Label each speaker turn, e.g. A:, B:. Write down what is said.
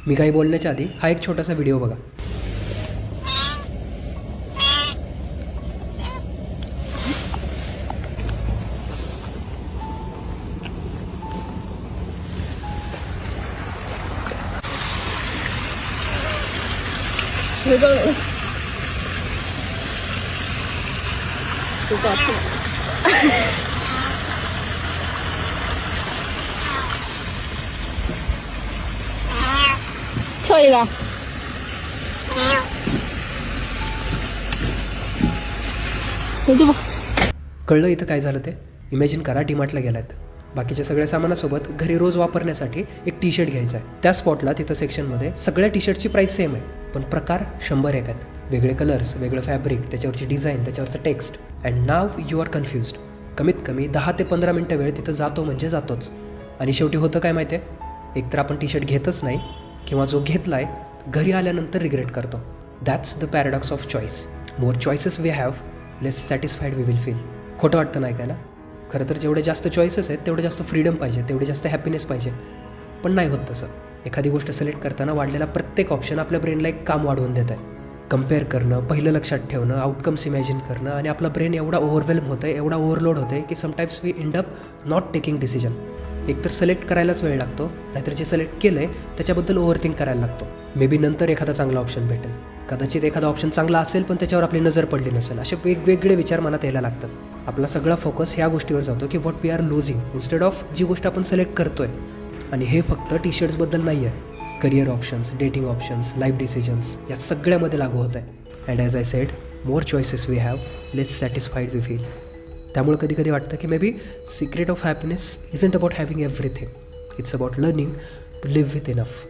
A: मी काही बोलण्याच्या आधी हा एक छोटासा व्हिडिओ बघा.
B: 소리가 여기 봐.
A: कळलं इथं काय झालं ते? इमॅजिन करा डीमार्टला गेलात, बाकीच्या सगळ्या सामानासोबत घरी रोज वापरण्यासाठी एक टी शर्ट घ्यायचा आहे. त्या स्पॉटला तिथं सेक्शनमध्ये सगळ्या टी शर्टची प्राईस सेम आहे, पण प्रकार 100 एक आहेत. वेगळे कलर्स, वेगळं फॅब्रिक, त्याच्यावरची डिझाईन, त्याच्यावरचं text. And now you are confused. कमीत कमी 10 ते 15 मिनटं वेळ तिथं जातो म्हणजे जातोच. आणि शेवटी होतं काय माहिती आहे, एकतर आपण टी शर्ट घेतच नाही, किंवा जो घेतला आहे घरी आल्यानंतर रिग्रेट करतो. That's the paradox of choice. More choices we have, less satisfied we will feel. खोटं वाटतं नाही ऐकायला? खरं तर जेवढे जास्त चॉईसेस आहेत तेवढे जास्त फ्रीडम पाहिजे, तेवढे जास्त हॅपीनेस पाहिजे. पण नाही होत तसं. एखादी गोष्ट सिलेक्ट करताना वाढलेला प्रत्येक ऑप्शन आपल्या ब्रेनला एक काम वाढवून देत आहे. कम्पेअर करणं, पहिलं लक्षात ठेवणं, आउटकम्स इमॅजिन करणं, आणि आपला ब्रेन एवढा ओव्हरवेल्म होतं आहे, एवढा ओव्हरलोड होतं आहे की sometimes we end up not taking decision. एकतर सिलेक्ट करायलाच वेळ लागतो, नाहीतर जे सिलेक्ट केलं आहे त्याच्याबद्दल ओव्हरथिंक करायला लागतो. मे बी नंतर एखादा चांगला ऑप्शन भेटेल, कदाचित एखादा ऑप्शन चांगला असेल पण त्याच्यावर आपली नजर पडली नसेल. असे वेगवेगळे विचार मनात यायला लागतात. आपला सगळा फोकस ह्या गोष्टीवर जातो की what we are losing instead of जी गोष्ट आपण सिलेक्ट करतोय. आणि हे फक्त टी शर्ट्सबद्दल नाही आहे, career options, dating options, life decisions या सगळ्यामध्ये लागू होत आहे. And as I said, more choices we have, less satisfied we feel. त्यामुळे कधी कधी वाटतं की maybe secret of happiness isn't about having everything, it's about learning to live with enough.